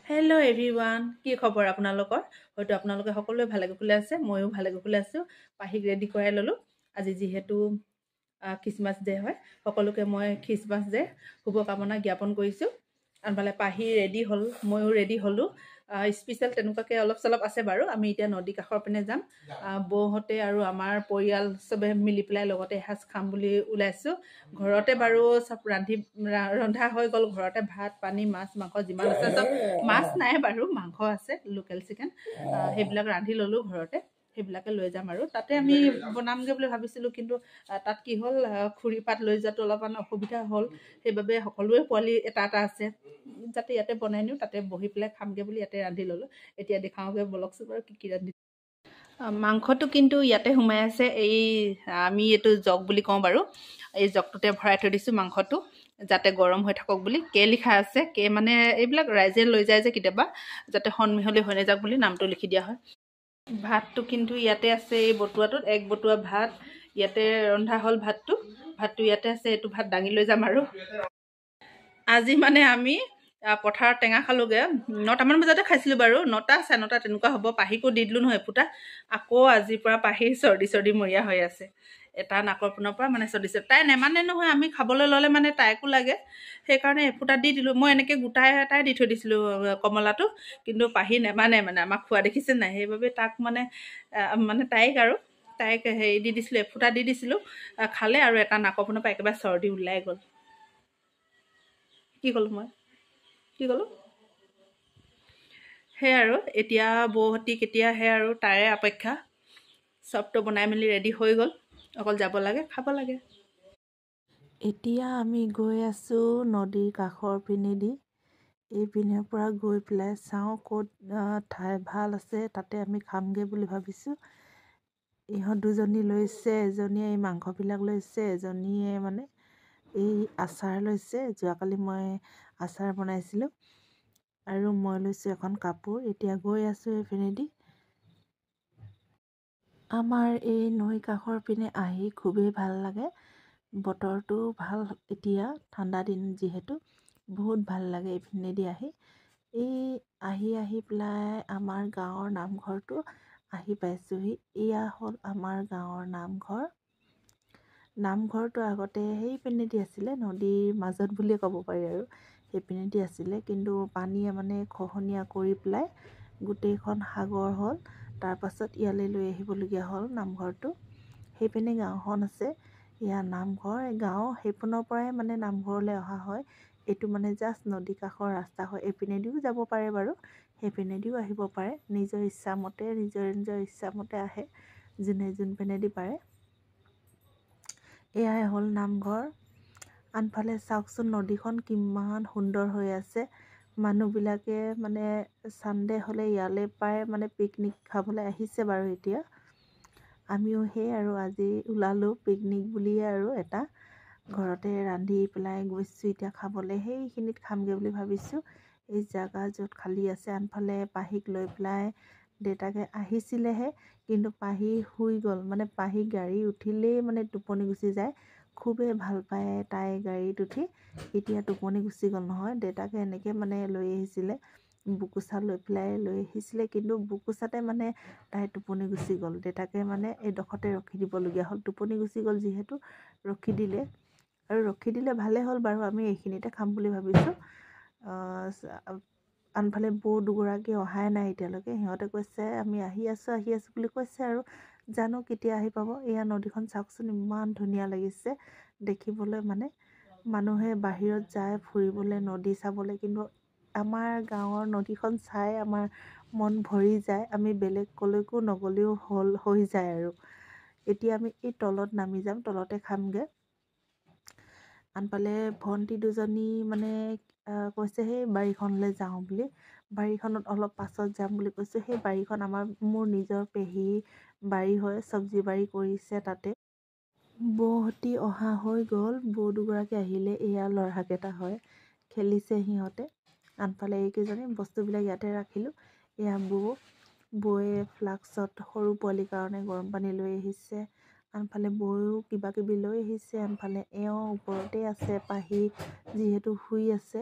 Hello' everyone, কি খবৰ আপোনালোকৰ? হয়তো আপোনালোকে সকলোৱে ভালে কুশলে আছে, ময়ো ভালে কুশলে আছোঁ। পাহিক ৰেডি কৰাই ল'লোঁ। আজি যিহেতু খ্ৰীষ্টমাছ ডে হয়, সকলোকে মই খ্ৰীষ্টমাছ ডে শুভকামনা জ্ঞাপন কৰিছোঁ। আনফালে পাহি ৰেডি হ'ল, ময়ো ৰেডি হ'লোঁ। স্পেচিয়েল তেনেকুৱাকৈ অলপ চলপ আছে বাৰু। আমি এতিয়া নদী কাষৰ পিনে যাম। বৌহঁতে আৰু আমাৰ পৰিয়াল চবে মিলি পেলাই লগতে এসাঁজ খাম বুলি ওলাইছোঁ। ঘৰতে বাৰু চব ৰন্ধা হৈ গ'ল। ঘৰতে ভাত পানী মাছ মাংস যিমান আছে চব, মাছ নাই বাৰু, মাংস আছে, লোকেল চিকেন, সেইবিলাক ৰান্ধি ল'লোঁ ঘৰতে। সেইবিলাকে লৈ যাম আৰু তাতে আমি বনামগৈ বুলি ভাবিছিলোঁ, কিন্তু তাত কি হ'ল, খুৰী পাত লৈ যোৱাটো অলপমান অসুবিধা হ'ল। সেইবাবে সকলোৱে পোৱালি এটা এটা আছে, যাতে ইয়াতে বনাই নিওঁ, তাতে বহি পেলাই খামগৈ বুলি ইয়াতে ৰান্ধি ল'লোঁ। এতিয়া দেখাওঁগৈ বলকচোন বাৰু কি কি ৰান্ধি। মাংসটো কিন্তু ইয়াতে সোমাই আছে, আমি এইটো জগ বুলি কওঁ বাৰু। এই জগটোতে ভৰাই থৈ দিছোঁ মাংসটো, যাতে গৰম হৈ থাকক বুলি। কে লিখা আছে, কে মানে এইবিলাক ৰাইজে লৈ যায় যে কেতিয়াবা, যাতে সন্মিহলি হৈ নাযাওক বুলি নামটো লিখি দিয়া হয়। ভাতটো কিন্তু ইয়াতে আছে, এই বটুৱাটোত 1 বটুৱা ভাত ইয়াতে ৰন্ধা হ'ল। ভাতটো ইয়াতে আছে, এইটো ভাত দাঙি লৈ যাম আৰু। আজি মানে আমি পথাৰত টেঙা খালোঁগৈ। 9টামান বজাতে খাইছিলোঁ বাৰু, 9টা 9:30 তেনেকুৱা হ'ব। পাহিকো দি দিলোঁ নহয় এফুটা। আকৌ আজিৰ পৰা পাহিৰ চৰ্দি মৰীয়া হৈ আছে। এটা নাকৰ পোনৰ পৰা মানে চৰ্দি। তাই নেমানে নহয়, আমি খাবলৈ ল'লে মানে তাইকো লাগে, সেইকাৰণে এফুটা দি দিলোঁ। মই এনেকৈ গোটাই এটাই দি থৈ দিছিলোঁ কমলাটো, কিন্তু পাহি নেমানে, মানে আমাক খোৱা দেখিছে নাই, সেইবাবে তাক মানে তাইক হেৰি দি দিছিলোঁ, এফুটা দি দিছিলোঁ। খালে আৰু এটা নাকৰ পোনৰ পৰা একেবাৰে চৰ্দি ওলাই গ'ল। কি ক'লোঁ সেয়া আৰু। এতিয়া বৌহঁতি কেতিয়া আহে আৰু তাৰে অপেক্ষা। চবটো বনাই মেলি ৰেডি হৈ গ'ল, অকল যাব লাগে, খাব লাগে। এতিয়া আমি গৈ আছোঁ নদীৰ কাষৰ পিনেদি। এই পিনেৰ পৰা গৈ পেলাই চাওঁ ক'ত ঠাই ভাল আছে, তাতে আমি খামগৈ বুলি ভাবিছোঁ। ইহঁত দুজনী লৈছে, এজনীয়ে এই মাংসবিলাক লৈছে, এজনীয়ে মানে এই আচাৰ লৈছে। যোৱাকালি মই আচাৰ বনাইছিলোঁ, আৰু মই লৈছোঁ এখন কাপোৰ। এতিয়া গৈ আছোঁ এইপিনেদি। আমাৰ এই নৈ কাষৰ পিনে আহি খুবেই ভাল লাগে। বতৰটো ভাল, এতিয়া ঠাণ্ডা দিন যিহেতু বহুত ভাল লাগে এইপিনেদি আহি। আহি পেলাই আমাৰ গাঁৱৰ নামঘৰটো আহি পাইছোঁহি। এয়া হ'ল আমাৰ গাঁৱৰ নামঘৰ। নামঘৰটো আগতে সেই পিনেদি আছিলে, নদীৰ মাজত বুলিয়ে ক'ব পাৰি আৰু। সেইপিনেদি আছিলে, কিন্তু পানীয়ে মানে খহনীয়া কৰি পেলাই গোটেইখন সাগৰ হ'ল। তাৰপাছত ইয়ালৈ লৈ আহিবলগীয়া হ'ল নামঘৰটো। সেইপিনে গাঁওখন আছে, ইয়াৰ নামঘৰ। গাঁও সেইপিনৰ পৰাই মানে নামঘৰলৈ অহা হয়। এইটো মানে জাষ্ট নদী কাষৰ ৰাস্তা হয়। এইপিনেদিও যাব পাৰে বাৰু, সেইপিনেদিও আহিব পাৰে। নিজৰ ইচ্ছামতে, নিজৰ ইচ্ছামতে আহে, যোনে যোনপিনেদি পাৰে। এয়াই হ'ল নামঘৰ। আনফালে চাওকচোন নদীখন কিমান সুন্দৰ হৈ আছে। মানুহবিলাকে মানে ছানডে হ'লে ইয়ালৈ প্ৰায় মানে পিকনিক খাবলৈ আহিছে বাৰু। এতিয়া আমিও সেই আৰু আজি ওলালোঁ পিকনিক বুলিয়ে আৰু এটা ঘৰতে ৰান্ধি পেলাই গৈছোঁ এতিয়া খাবলৈ। সেইখিনিত খামগৈ বুলি ভাবিছোঁ, এই জেগা য'ত খালী আছে। আনফালে পাহিক লৈ পেলাই দেউতাকে আহিছিলেহে, কিন্তু পাহি শুই গ'ল। মানে পাহি গাড়ী উঠিলেই মানে টোপনি গুচি যায়। খুবেই ভাল পায় তাই গাড়ীত উঠি, এতিয়া টোপনি গুচি গ'ল নহয়। দেউতাকে এনেকৈ মানে লৈ আহিছিলে, বুকুচা লৈ পেলাই লৈ আহিছিলে, কিন্তু বুকুচাতে মানে তাই টোপনি গুচি গ'ল। দেউতাকে মানে এইডোখৰতে ৰখি দিবলগীয়া হ'ল। টোপনি গুচি গ'ল যিহেতু ৰখি দিলে, আৰু ৰখি দিলে ভালেই হ'ল বাৰু। আমি এইখিনিতে খাম বুলি ভাবিছোঁ। আনফালে বৌ দুগৰাকী অহাই নাই এতিয়ালৈকে। সিহঁতে কৈছে আমি আহি আছোঁ বুলি কৈছে, আৰু জানো কেতিয়া আহি পাব। এয়া নদীখন চাওকচোন, ইমান ধুনীয়া লাগিছে দেখিবলৈ। মানে মানুহে বাহিৰত যায় ফুৰিবলৈ, নদী চাবলৈ, কিন্তু আমাৰ গাঁৱৰ নদীখন চাই আমাৰ মন ভৰি যায়। আমি বেলেগ ক'লৈকো নগ'লেও হৈ যায় আৰু। এতিয়া আমি এই তলত নামি যাম, তলতে খামগৈ। আনফালে ভণ্টি দুজনী মানে কৈছে সেই বাৰীখনলৈ যাওঁ বুলি। বাৰীখনত অলপ পাছত যাম বুলি কৈছোঁ। সেই বাৰীখন মোৰ নিজৰ পেহী বাৰী হয়, চব্জি বাৰী কৰিছে তাতে। বৌহঁতি অহা হৈ গ'ল। বৌ দুগৰাকী আহিলে, এয়া ল'ৰাকেইটা হয়, খেলিছে সিহঁতে। আনফালে এইকেইজনী বস্তুবিলাক ইয়াতে ৰাখিলোঁ। এয়া বৌয়ে ফ্লাক্সত সৰু পোৱালীৰ কাৰণে গৰম পানী লৈ আহিছে। আনফালে বৌয়েও কিবাকিবি লৈ আহিছে। আনফালে এওঁ ওপৰতে আছে, পাহি যিহেতু শুই আছে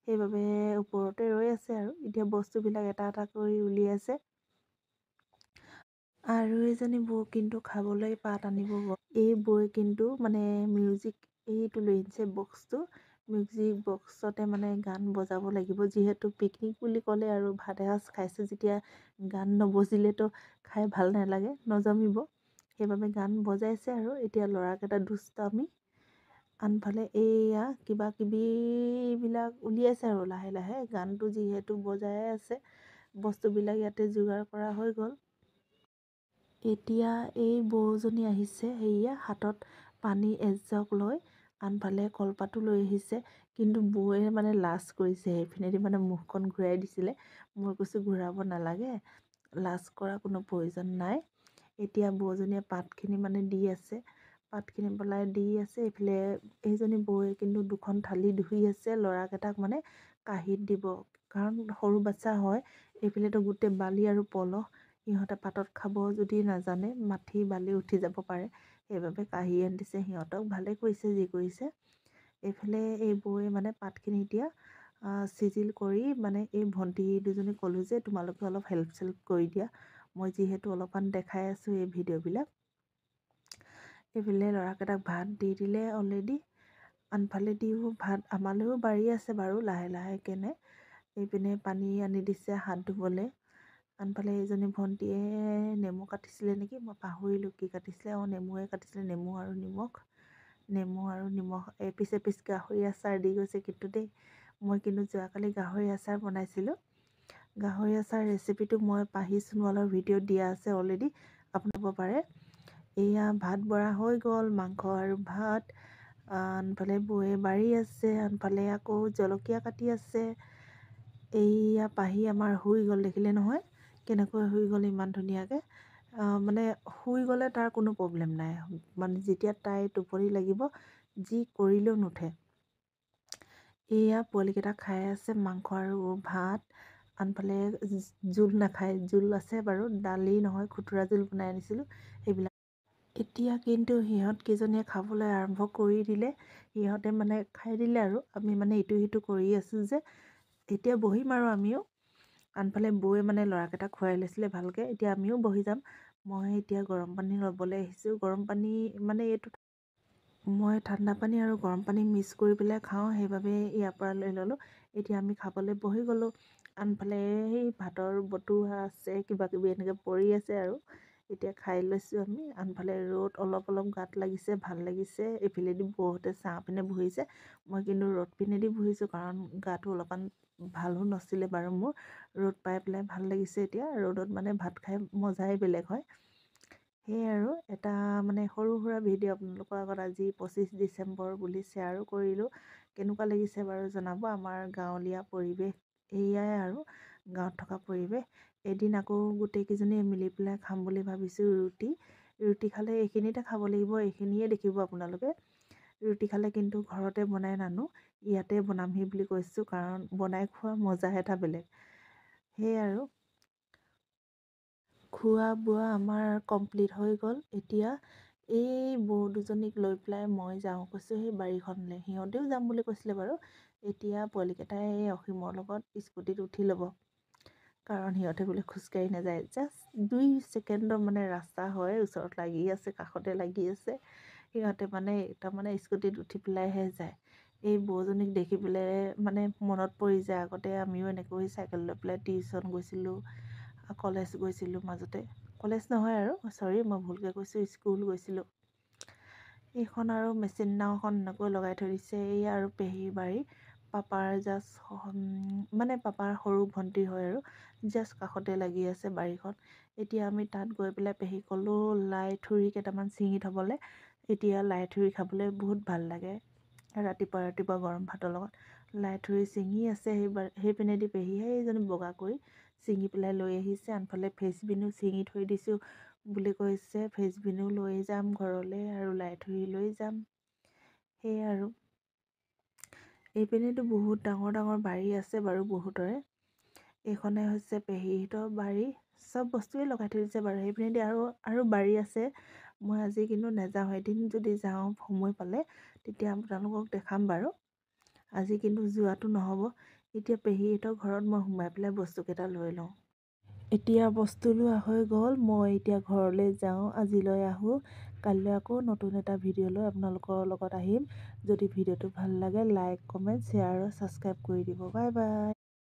সেইবাবে ওপৰতে ৰৈ আছে আৰু এতিয়া বস্তুবিলাক এটা এটা কৰি উলিয়াইছে। আৰু এজনী বৌ কিন্তু খাবলৈ পাত আনিব গ'ল। এই বৌয়ে কিন্তু মানে মিউজিক এইটো লৈ আহিছে বক্সটো। মিউজিক বক্সতে মানে গান বজাব লাগিব, যিহেতু পিকনিক বুলি ক'লে আৰু ভাত এসাঁজ খাইছোঁ যেতিয়া গান নবজিলেতো খাই ভাল নালাগে, নজমিব। সেইবাবে গান বজাইছে আৰু এতিয়া ল'ৰাকেইটা দুষ্টামি। আনফালে এইয়া কিবা কিবিবিলাক উলিয়াইছে আৰু লাহে লাহে। গানটো যিহেতু বজাই আছে, বস্তুবিলাক ইয়াতে যোগাৰ কৰা হৈ গ'ল। এতিয়া এই বৌজনী আহিছে, সেয়া হাতত পানী এজক লৈ, আনফালে কলপাতো লৈ আহিছে। কিন্তু বৌয়ে মানে লাজ কৰিছে, সেইপিনেদি মানে মুখখন ঘূৰাই দিছিলে। মই কৈছোঁ ঘূৰাব নালাগে, লাজ কৰা কোনো প্ৰয়োজন নাই। এতিয়া বৌজনীয়ে পাতখিনি মানে দি আছে, পাতখিনি পেলাই দি আছে। এইফালে এইজনী বৌয়ে কিন্তু দুখন থালি ধুই আছে, ল'ৰাকেইটাক মানে কাঁহীত দিব, কাৰণ সৰু বাচ্চা হয়। এইফালেতো গোটেই বালি আৰু পলস, সিহঁতে পাতত খাব যদি নাজানে মাটি বালি উঠি যাব পাৰে, সেইবাবে কাঁহী আনি দিছে সিহঁতক। ভালে কৰিছে যি কৰিছে। এইফালে এই বৌয়ে মানে পাতখিনি এতিয়া চিজিল কৰি মানে এই ভণ্টি দুজনী ক'লোঁ যে তোমালোকে অলপ হেল্প চেল্প কৰি দিয়া, মই যিহেতু অলপমান দেখাই আছোঁ এই ভিডিঅ'বিলাক। এইফালে ল'ৰাকেইটাক ভাত দি দিলে অলৰেডি। আনফালেদিও ভাত আমালৈও বাঢ়ি আছে বাৰু লাহে লাহে কেনে। এইপিনে পানী আনি দিছে হাত ধুবলৈ। আনফালে এইজনী ভণ্টীয়ে নেমু কাটিছিলে নেকি, মই পাহৰিলোঁ কি কাটিছিলে। নেমুৱে কাটিছিলে, নেমু আৰু নিমখ এপিচ এপিচ গাহৰি আচাৰ দি গৈছে কিন্তু দেই। মই কিন্তু যোৱাকালি গাহৰি আচাৰ বনাইছিলোঁ। গাহৰি আচাৰ ৰেচিপিটো মই পাহি সোণোৱালৰ ভিডিঅ'ত দিয়া আছে অলৰেডি, আপুনি চাব পাৰে। এয়া ভাত বৰা হৈ গ'ল, মাংস আৰু ভাত। আনফালে বৌয়ে বাঢ়ি আছে, আনফালে আকৌ জলকীয়া কাটি আছে। এইয়া পাহি আমাৰ শুই গ'ল, দেখিলে নহয় কেনেকৈ শুই গ'ল ইমান ধুনীয়াকৈ। মানে শুই গ'লে তাৰ কোনো প্ৰব্লেম নাই, মানে যেতিয়া তাই টোপনি লাগিব যি কৰিলেও নুঠে। এয়া পোৱালিকেইটা খাই আছে মাংস আৰু ভাত। আনফালে জোল নাখায়, জোল আছে বাৰু, দালি নহয় খুতুৰা জোল বনাই আনিছিলোঁ সেইবিলাক। এতিয়া কিন্তু সিহঁতকেইজনীয়ে খাবলৈ আৰম্ভ কৰি দিলে। সিহঁতে মানে খাই দিলে আৰু আমি মানে ইটো সিটো কৰি আছোঁ যে। এতিয়া বহিম আৰু আমিও। আনফালে বৌয়ে মানে ল'ৰাকেইটাক খুৱাই লৈছিলে ভালকৈ। এতিয়া আমিও বহি যাম। মই এতিয়া গৰম পানী ল'বলৈ আহিছোঁ। গৰম পানী মানে এইটো মই ঠাণ্ডা পানী আৰু গৰম পানী মিক্স কৰি পেলাই খাওঁ, সেইবাবে ইয়াৰ পৰা লৈ ল'লোঁ। এতিয়া আমি খাবলৈ বহি গ'লোঁ। আনফালে সেই ভাতৰ বতুৱা আছে, কিবা কিবি এনেকৈ পৰি আছে আৰু এতিয়া খাই লৈছোঁ আমি। আনফালে ৰ'দ অলপ অলপ গাত লাগিছে, ভাল লাগিছে। এইফালেদি বৌহঁতে ছাঁ পিনে বহিছে, মই কিন্তু ৰ'দ পিনেদি বহিছোঁ, কাৰণ গাটো অলপমান ভালো নাছিলে বাৰু মোৰ। ৰ'দ পাই পেলাই ভাল লাগিছে। এতিয়া ৰ'দত মানে ভাত খাই মজাই বেলেগ হয়। সেয়ে আৰু এটা মানে সৰু সুৰা ভিডিঅ' আপোনালোকৰ আগত আজি 25 ডিচেম্বৰ বুলি শ্বেয়াৰো কৰিলোঁ। কেনেকুৱা লাগিছে বাৰু জনাব। আমাৰ গাঁৱলীয়া পৰিৱেশ এয়াই আৰু গাঁৱত থকা পৰিৱেশ। এদিন আকৌ গোটেইকেইজনীয়ে মিলি পেলাই খাম বুলি ভাবিছোঁ ৰুটি খালে এইখিনিতে খাব লাগিব, এইখিনিয়ে দেখিব আপোনালোকে। ৰুটি খালে কিন্তু ঘৰতে বনাই নানো, ইয়াতে বনামহি বুলি কৈছোঁ, কাৰণ বনাই খোৱা মজা এটা বেলেগ। সেয়ে আৰু খোৱা বোৱা আমাৰ কমপ্লিট হৈ গ'ল। এতিয়া এই বৌ দুজনীক লৈ পেলাই মই যাওঁ কৈছোঁ সেই বাৰীখনলৈ। সিহঁতেও যাম বুলি কৈছিলে বাৰু। এতিয়া পোৱালিকেইটাই অসীমৰ লগত স্কুটিত উঠি ল'ব, কাৰণ সিহঁতে বোলে খোজকাঢ়ি নাযায়। জাষ্ট 2 ছেকেণ্ডৰ মানে ৰাস্তা হয়, ওচৰত লাগি আছে, কাষতে লাগি আছে। সিহঁতে মানে তাৰমানে স্কুটিত উঠি পেলাইহে যায়। এই বৌজনীক দেখি পেলাই মানে মনত পৰি যায়, আগতে আমিও এনেকৈ চাইকেল লৈ পেলাই টিউশ্যন গৈছিলোঁ, কলেজ গৈছিলোঁ মাজতে। কলেজ নহয় আৰু চৰি, মই ভুলকৈ কৈছোঁ, স্কুল গৈছিলোঁ। এইখন আৰু মেচিন নাওখন এনেকৈ লগাই থৈ দিছে। এইয়া আৰু পেহীৰ বাৰী, পাপাৰ জাষ্ট মানে পাপাৰ সৰু ভণ্টি হয় আৰু জাষ্ট কাষতে লাগি আছে বাৰীখন। এতিয়া আমি তাত গৈ পেলাই পেহীক ক'লোঁ লাই থুৰি কেইটামান ছিঙি থ'বলৈ। এতিয়া লাই থুৰি খাবলৈ বহুত ভাল লাগে, ৰাতিপুৱা ৰাতিপুৱা গৰম ভাতৰ লগত। লাই থুৰি ছিঙি আছে সেইপিনেদি পেহী সেইজনী বগা কৰি ছিঙি পেলাই লৈ আহিছে। আনফালে ফ্ৰেঞ্চবিনো ছিঙি থৈ দিছোঁ বুলি কৈছে, ফ্ৰেঞ্চবিনো লৈ যাম ঘৰলৈ আৰু লাই থুৰি লৈ যাম। সেয়ে আৰু এইপিনেতো বহুত ডাঙৰ ডাঙৰ বাৰী আছে বাৰু বহুতৰে। এইখনে হৈছে পেহীহঁতৰ বাৰী, চব বস্তুৱেই লগাই থৈ দিছে বাৰু। সেইপিনেদি আৰু বাৰী আছে, মই আজি কিন্তু নাযাওঁ। এদিন যদি যাওঁ সময় পালে তেতিয়া আপোনালোকক দেখাম বাৰু। আজি কিন্তু যোৱাটো নহ'ব। এতিয়া পেহীহঁতৰ ঘৰত মই সোমাই পেলাই বস্তুকেইটা লৈ লওঁ। এতিয়া বস্তু লোৱা হৈ গ'ল, মই এতিয়া ঘৰলৈ যাওঁ। আজিলৈ আহোঁ, কাইলৈ আকৌ নতুন এটা ভিডিঅ' লৈ আপোনালোকৰ লগত আহিম। যদি ভিডিঅ'টো ভাল লাগে লাইক কমেণ্ট শ্বেয়াৰ আৰু ছাবস্ক্ৰাইব কৰি দিব। Bye bye.